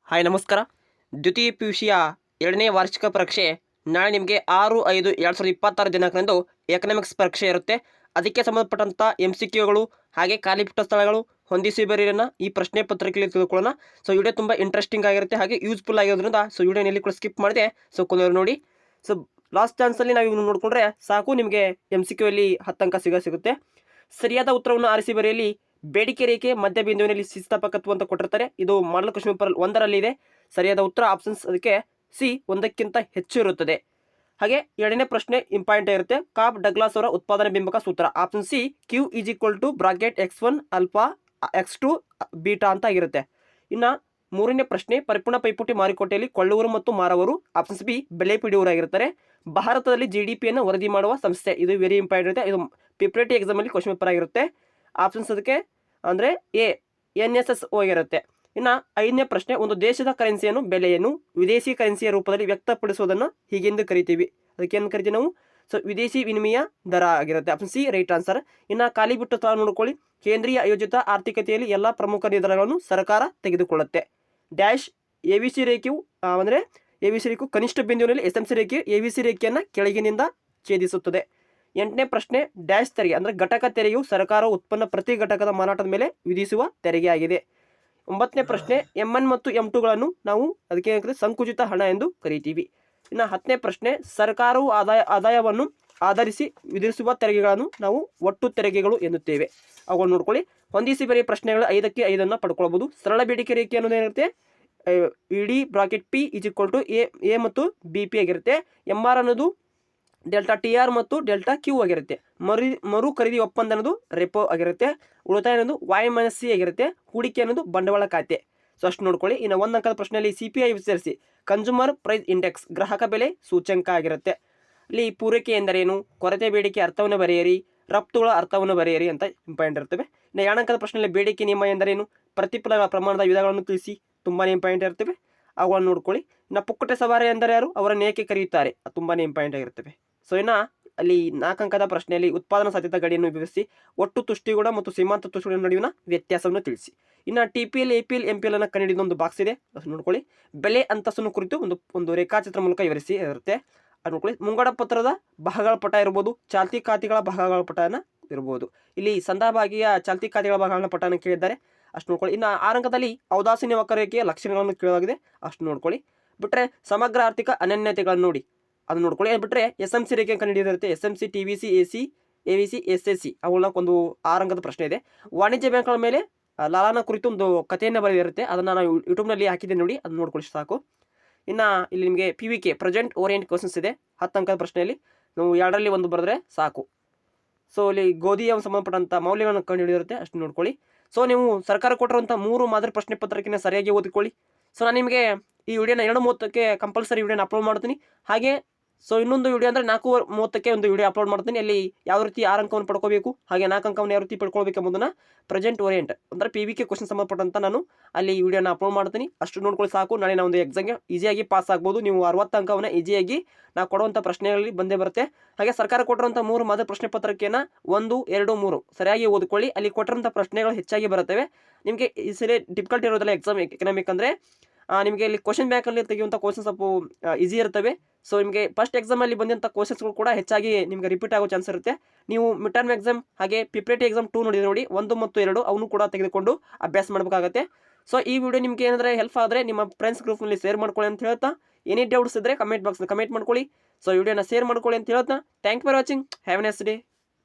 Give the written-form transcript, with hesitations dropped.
Hi ನಮಸ್ಕಾರ. ದ್ವಿತೀಯ PUCಯ 2ನೇ ವಾರ್ಷಿಕ ಪರೀಕ್ಷೆ ನಾಳೆ ನಿಮಗೆ 6/5/2026 ದಿನಾಂಕದಂದು ಎಕನಾಮಿಕ್ಸ್ ಪರೀಕ್ಷೆ ಇರುತ್ತೆ. ಅದಕ್ಕೆ ಸಂಬಂಧಪಟ್ಟಂಥ MCQಗಳು ಹಾಗೆ ಖಾಲಿ ಬಿಟ್ಟ ಸ್ಥಳಗಳು ಹೊಂದಿಸಿ ಬರೀರನ್ನ ಈ ಪ್ರಶ್ನೆ ಪತ್ರಿಕೆಯಲ್ಲಿ ತಿಳ್ಕೊಳ್ಳೋಣ. ಸೊ ವಿಡಿಯೋ ತುಂಬ ಇಂಟ್ರೆಸ್ಟಿಂಗ್ ಆಗಿರುತ್ತೆ ಹಾಗೆ ಯೂಸ್ಫುಲ್ ಆಗಿರೋದ್ರಿಂದ ವಿಡಿಯೋನ ಎಲ್ಲಿ ಕೂಡ ಸ್ಕಿಪ್ ಮಾಡಿದೆ ಕೊನೆಯವರು ನೋಡಿ. ಸೊ ಲಾಸ್ಟ್ ಚಾನ್ಸಲ್ಲಿ ನಾವು ಇವ್ನು ನೋಡಿಕೊಂಡ್ರೆ ಸಾಕು, ನಿಮಗೆ MCQ ಅಲ್ಲಿ 10 ಅಂಕ ಸಿಗುತ್ತೆ. ಸರಿಯಾದ ಉತ್ತರವನ್ನು ಆರಿಸಿ ಬರೆಯಲ್ಲಿ ಬೇಡಿಕೆ ರೇಖೆ ಮಧ್ಯ ಬಿಂದುವಿನಲ್ಲಿ ಸ್ಥಿತಿಸ್ಥಾಪಕತ್ವ ಅಂತ ಕೊಟ್ಟಿರ್ತಾರೆ. ಇದು ಮಾಡಲ್ ಕ್ವೆಶ್ಚನ್ ಪೇಪರ್ 1ರಲ್ಲಿ ಇದೆ. ಸರಿಯಾದ ಉತ್ತರ ಆಪ್ಷನ್ಸ್ ಅದಕ್ಕೆ ಸಿ, 1ಕ್ಕಿಂತ ಹೆಚ್ಚು ಇರುತ್ತದೆ. ಹಾಗೆ ಎರಡನೇ ಪ್ರಶ್ನೆ ಇಂಪಾರ್ಟೆಂಟ್ ಇರುತ್ತೆ. ಕಾಬ್ ಡಗ್ಲಾಸ್ ಅವರ ಉತ್ಪಾದನೆ ಬಿಂಬಕ ಸೂತ್ರ option C Q = bracket x1 alpha x2 beta ಅಂತ ಆಗಿರುತ್ತೆ. ಇನ್ನು ಮೂರನೇ ಪ್ರಶ್ನೆ ಪರಿಪೂರ್ಣ ಪೈಪೋಟಿ ಮಾರುಕಟ್ಟೆಯಲ್ಲಿ ಕೊಳ್ಳುವರು ಮತ್ತು ಮಾರವರು ಆಪ್ಷನ್ಸ್ ಬಿ ಬೆಲೆ ಪಿಡಿಯುವರಾಗಿರ್ತಾರೆ. ಭಾರತದಲ್ಲಿ GDPಯನ್ನು ವರದಿ ಮಾಡುವ ಸಂಸ್ಥೆ, ಇದು ವೆರಿ ಇಂಪಾರ್ಟೆಂಟ್ ಇರುತ್ತೆ. ಇದು PPT ಎಕ್ಸಾಮಲ್ಲಿ ಕ್ವೆಶ್ಚನ್ ಪೇಪರ್ ಆಗಿರುತ್ತೆ. ಆಪ್ಷನ್ಸ್ ಅದಕ್ಕೆ ಅಂದರೆ ಎ NSSO ಆಗಿರುತ್ತೆ. ಇನ್ನು ಐದನೇ ಪ್ರಶ್ನೆ ಒಂದು ದೇಶದ ಕರೆನ್ಸಿಯನ್ನು ಬೆಲೆಯನ್ನು ವಿದೇಶಿ ಕರೆನ್ಸಿಯ ರೂಪದಲ್ಲಿ ವ್ಯಕ್ತಪಡಿಸುವುದನ್ನು ಹೀಗೆಂದು ಕರಿತೀವಿ. ಅದಕ್ಕೇನು ಕರಿತೀವಿ ನಾವು? ಸೊ ವಿದೇಶಿ ವಿನಿಮಯ ದರ ಆಗಿರುತ್ತೆ. Option C right answer. ಇನ್ನು ಖಾಲಿ ಬಿಟ್ಟು ಸ್ಥಳ ನೋಡ್ಕೊಳ್ಳಿ. ಕೇಂದ್ರೀಯ ಆಯೋಜಿತ ಆರ್ಥಿಕತೆಯಲ್ಲಿ ಎಲ್ಲ ಪ್ರಮುಖ ನಿರ್ಧಾರಗಳನ್ನು ಸರ್ಕಾರ ತೆಗೆದುಕೊಳ್ಳುತ್ತೆ. ಡ್ಯಾಶ್ ABC ರೇಖೆಯು ಅಂದರೆ ABC ರೇಖೆಯು ಕನಿಷ್ಠ ಬಿಂದುವಿನಲ್ಲಿ SMC ರೇಖೆಯು ABC ರೇಖೆಯನ್ನು ಕೆಳಗಿನಿಂದ ಛೇದಿಸುತ್ತದೆ. ಎಂಟನೇ ಪ್ರಶ್ನೆ ಡ್ಯಾಶ್ ತೆರಿಗೆ ಅಂದರೆ ಘಟಕ ತೆರಿಗೆಯು ಸರ್ಕಾರವು ಉತ್ಪನ್ನ ಪ್ರತಿ ಘಟಕದ ಮಾರಾಟದ ಮೇಲೆ ವಿಧಿಸುವ ತೆರಿಗೆ ಆಗಿದೆ. ಒಂಬತ್ತನೇ ಪ್ರಶ್ನೆ M1 ಮತ್ತು M2ಗಳನ್ನು ನಾವು ಅದಕ್ಕೆ ಸಂಕುಚಿತ ಹಣ ಎಂದು ಕರಿತೀವಿ. ಇನ್ನು 10ನೇ ಪ್ರಶ್ನೆ ಸರ್ಕಾರವು ಆದಾಯವನ್ನು ಆಧರಿಸಿ ವಿಧಿಸುವ ತೆರಿಗೆಗಳನ್ನು ನಾವು ಒಟ್ಟು ತೆರಿಗೆಗಳು ಎನ್ನುತ್ತೇವೆ. ಅವುಗಳನ್ನು ನೋಡ್ಕೊಳ್ಳಿ. ಹೊಂದಿಸಿ ಬರೀ ಪ್ರಶ್ನೆಗಳು 5ಕ್ಕೆ 5 ಪಡ್ಕೊಳ್ಬೋದು. ಸರಳ ಬೇಡಿಕೆ ರೇಖೆ ಅನ್ನೋದೇನಿರುತ್ತೆ ಇಡೀ ಬ್ರಾಕೆಟ್ P = A ಮತ್ತು BP ಆಗಿರುತ್ತೆ. MR ಅನ್ನೋದು ಡೆಲ್ಟಾ TR ಮತ್ತು ಡೆಲ್ಟಾ Q ಆಗಿರುತ್ತೆ. ಮರು ಖರೀದಿ ಒಪ್ಪಂದ ಅನ್ನೋದು ರೆಪೋ ಆಗಿರುತ್ತೆ. ಉಳಿತಾಯ ಅನ್ನೋದು Y-C ಆಗಿರುತ್ತೆ. ಹೂಡಿಕೆ ಅನ್ನೋದು ಬಂಡವಾಳ ಖಾತೆ. ಸೊ ಅಷ್ಟು ನೋಡ್ಕೊಳ್ಳಿ. ಇನ್ನು 1 ಅಂಕದ ಪ್ರಶ್ನೆಯಲ್ಲಿ CPI ವಿಸ್ತರಿಸಿ ಕನ್ಸ್ಯೂಮರ್ ಪ್ರೈಸ್ ಇಂಡೆಕ್ಸ್ ಗ್ರಾಹಕ ಬೆಲೆ ಸೂಚ್ಯಂಕ ಆಗಿರುತ್ತೆ. ಇಲ್ಲಿ ಪೂರೈಕೆ ಎಂದರೇನು, ಕೊರತೆ ಬೇಡಿಕೆ ಅರ್ಥವನ್ನು ಬರೆಯಿರಿ, ರಫ್ತುಗಳ ಅರ್ಥವನ್ನು ಬರೆಯಿರಿ ಅಂತ ಇಂಪಾರ್ಟೆಂಟ್ ಇರ್ತವೆ. ಇನ್ನು 2 ಅಂಕದ ಪ್ರಶ್ನೆಯಲ್ಲಿ ಬೇಡಿಕೆ ನಿಯಮ ಎಂದರೇನು, ಪ್ರತಿಫಲಗಳ ಪ್ರಮಾಣದ ವಿಧಗಳನ್ನು ತಿಳಿಸಿ, ತುಂಬಾ ಇಂಪಾರ್ಟೆಂಟ್ ಇರ್ತವೆ. ಅವುಗಳನ್ನು ನೋಡ್ಕೊಳ್ಳಿ. ಇನ್ನು ಪುಕ್ಕಟೆ ಸವಾರಿ ಎಂದರೆ ಯಾರು, ಅವರನ್ನು ಏಕೆ ಕರೆಯುತ್ತಾರೆ, ತುಂಬಾ ಇಂಪಾರ್ಟೆಂಟ್ ಆಗಿರ್ತವೆ. ಸೊ ಇನ್ನು ಅಲ್ಲಿ 4 ಅಂಕದ ಪ್ರಶ್ನೆಯಲ್ಲಿ ಉತ್ಪಾದನಾ ಸಾಧ್ಯತಾ ಗಡಿಯನ್ನು ವಿವರಿಸಿ, ಒಟ್ಟು ತುಷ್ಟಿಗುಣ ಮತ್ತು ಸೀಮಾಂತ ತುಷ್ಟಿಗುಣ ನಡುವಿನ ವ್ಯತ್ಯಾಸವನ್ನು ತಿಳಿಸಿ. ಇನ್ನು TPL APL MPL ಅನ್ನು ಕಂಡುಹಿಡಿದ ಒಂದು ಬಾಕ್ಸ್ ಇದೆ, ನೋಡ್ಕೊಳ್ಳಿ. ಬೆಲೆ ಅಂತಸ್ತನ್ನು ಕುರಿತು ಒಂದು ರೇಖಾಚಿತ್ರ ಮೂಲಕ ವಿವರಿಸಿ ಇರುತ್ತೆ, ಅದು ನೋಡ್ಕೊಳ್ಳಿ. ಮುಂಗಡ ಪತ್ರದ ಭಾಗಗಳ ಪಟ ಇರ್ಬೋದು, ಚಾಲ್ತಿ ಖಾತೆಗಳ ಭಾಗಗಳ ಪಟನ ಇರ್ಬೋದು. ಇಲ್ಲಿ ಸಂಧಾಭಾಗಿಯ ಚಾಲ್ತಿ ಖಾತೆಗಳ ಭಾಗಗಳ ಪಟನ ಕೇಳಿದ್ದಾರೆ, ಅಷ್ಟು ನೋಡ್ಕೊಳ್ಳಿ. ಇನ್ನು 6 ಅಂಕದಲ್ಲಿ ಔದಾಸೀನ್ಯ ವಕ್ರರೇಖೆಯ ಲಕ್ಷಣಗಳನ್ನು ಕೇಳಲಾಗಿದೆ, ಅಷ್ಟು ನೋಡ್ಕೊಳ್ಳಿ. ಬಿಟ್ಟರೆ ಸಮಗ್ರ ಆರ್ಥಿಕ ಅನನ್ಯತೆಗಳನ್ನು ನೋಡಿ, ಅದು ನೋಡ್ಕೊಳ್ಳಿ. ಬಿಟ್ಟರೆ SMC ರೇಖೆ ಕಂಡುಹಿಡಿದಿರುತ್ತೆ. SMC TVC AC AVC SSC ಅವುಗಳ ಒಂದು 6 ಅಂಕದ ಪ್ರಶ್ನೆ ಇದೆ. ವಾಣಿಜ್ಯ ಬ್ಯಾಂಕ್ಗಳ ಮೇಲೆ ಲಾಲಾನ ಕುರಿತು ಒಂದು ಕಥೆಯನ್ನು ಬರೆದಿರುತ್ತೆ, ಅದನ್ನು ನಾನು ಯೂಟ್ಯೂಬ್ನಲ್ಲಿ ಹಾಕಿದ್ದೆ ನೋಡಿ, ಅದನ್ನ ನೋಡ್ಕೊಳ್ಳಿ ಸಾಕು. ಇನ್ನು ಇಲ್ಲಿ ನಿಮಗೆ PVK ಪ್ರೆಸೆಂಟ್ ಓರಿಯೆಂಟ್ ಕ್ವಶನ್ಸ್ ಇದೆ 10 ಅಂಕದ ಪ್ರಶ್ನೆಯಲ್ಲಿ, ನಾವು 2ರಲ್ಲಿ 1 ಬರೆದ್ರೆ ಸಾಕು. ಸೊ ಇಲ್ಲಿ ಗೋಧಿಯ ಸಂಬಂಧಪಟ್ಟಂಥ ಮೌಲ್ಯಗಳನ್ನು ಕಂಡುಹಿಡಿದಿರುತ್ತೆ, ಅಷ್ಟು ನೋಡ್ಕೊಳ್ಳಿ. ಸೊ ನೀವು ಸರ್ಕಾರ ಕೊಟ್ಟಿರುವಂಥ 3 ಮಾದರಿ ಪ್ರಶ್ನೆ ಪತ್ರಿಕೆನ ಸರಿಯಾಗಿ ಓದಿಕೊಳ್ಳಿ. ಸೊ ನಾನು ನಿಮಗೆ ಈ ವಿಡಿಯೋನ 2:30ಕ್ಕೆ ಕಂಪಲ್ಸರಿ ವಿಡಿಯೋನ ಅಪ್ಲೋಡ್ ಮಾಡ್ತೀನಿ. ಹಾಗೆ ಸೊ ಇನ್ನೊಂದು ವಿಡಿಯೋ ಅಂದರೆ 4:30ಕ್ಕೆ ಒಂದು ವಿಡಿಯೋ ಅಪ್ಲೋಡ್ ಮಾಡ್ತೀನಿ. ಅಲ್ಲಿ ಯಾವ ರೀತಿ 6 ಅಂಕವನ್ನು ಪಡ್ಕೋಬೇಕು ಹಾಗೆ 4 ಅಂಕವನ್ನು ಯಾವ ರೀತಿ ಪಡ್ಕೊಳ್ಬೇಕು ಎಂಬುದನ್ನು ಪ್ರೆಸೆಂಟ್ ಓರಿಯೆಂಟ್ ಅಂದರೆ PVK ಕ್ವಶನ್ ಸಂಬಂಧಪಟ್ಟಂತ ನಾನು ಅಲ್ಲಿ ವಿಡಿಯೋನ ಅಪ್ಲೋಡ್ ಮಾಡ್ತೀನಿ. ಅಷ್ಟು ನೋಡ್ಕೊಳ್ಳಿ ಸಾಕು. ನಾಳೆ ನಾವು ಒಂದು ಎಕ್ಸಾಮ್ಗೆ ಈಸಿಯಾಗಿ ಪಾಸ್ ಆಗ್ಬೋದು. ನೀವು 60 ಅಂಕವನ್ನು ಈಸಿಯಾಗಿ ನಾವು ಕೊಡುವಂಥ ಪ್ರಶ್ನೆಗಳಲ್ಲಿ ಬಂದೇ ಬರುತ್ತೆ. ಹಾಗೆ ಸರ್ಕಾರ ಕೊಟ್ಟಿರುವಂಥ 3 ಮಾದರಿ ಪ್ರಶ್ನೆ ಪತ್ರಿಕೆಯನ್ನು 1, 2, 3 ಸರಿಯಾಗಿ ಓದ್ಕೊಳ್ಳಿ. ಅಲ್ಲಿ ಕೊಟ್ಟಿರುವಂಥ ಪ್ರಶ್ನೆಗಳು ಹೆಚ್ಚಾಗಿ ಬರುತ್ತವೆ. ನಿಮಗೆ ಈ ಸರಿ ಡಿಫಿಕಲ್ಟ್ ಇರೋದಿಲ್ಲ ಎಕ್ಸಾಮ್ ಎಕನಾಮಿಕ್ ಅಂದರೆ. ನಿಮಗೆ ಇಲ್ಲಿ ಕ್ವಶನ್ ಬ್ಯಾಂಕಲ್ಲಿ ತೆಗೆಯುವಂಥ ಕ್ವಶನ್ಸ್ ಸ್ವಲ್ಪ ಈಸಿ ಇರ್ತವೆ. ಸೊ ನಿಮಗೆ ಫಸ್ಟ್ ಎಕ್ಸಾಮಲ್ಲಿ ಬಂದಂಥ ಕ್ವಶನ್ಸ್ಗಳು ಕೂಡ ಹೆಚ್ಚಾಗಿ ನಿಮಗೆ ರಿಪೀಟ್ ಆಗೋ ಚಾನ್ಸ್ ಇರುತ್ತೆ. ನೀವು ಮಿಡ್ ಟರ್ಮ್ ಎಕ್ಸಾಮ್ ಹಾಗೆ PPT ಎಕ್ಸಾಮ್ 2 ನೋಡಿ 1 ಮತ್ತು 2 ಅವನು ಕೂಡ ತೆಗೆದುಕೊಂಡು ಅಭ್ಯಾಸ ಮಾಡಬೇಕಾಗುತ್ತೆ. ಸೊ ಈ ವಿಡಿಯೋ ನಿಮಗೆ ಏನಾದರೆ ಹೆಲ್ಪ್ ಆದರೆ ನಿಮ್ಮ ಫ್ರೆಂಡ್ಸ್ ಗ್ರೂಪ್ನಲ್ಲಿ ಶೇರ್ ಮಾಡ್ಕೊಳ್ಳಿ ಅಂತ ಹೇಳ್ತಾ, ಎನಿ ಡೌಟ್ಸ್ ಇದ್ದರೆ ಕಮೆಂಟ್ ಬಾಕ್ಸ್ನಲ್ಲಿ ಕಮೆಂಟ್ ಮಾಡ್ಕೊಳ್ಳಿ. ಸೊ ವಿಡಿಯೋನ ಶೇರ್ ಮಾಡ್ಕೊಳ್ಳಿ ಅಂತ ಹೇಳ್ತಾ, thank for watching, have A nice day.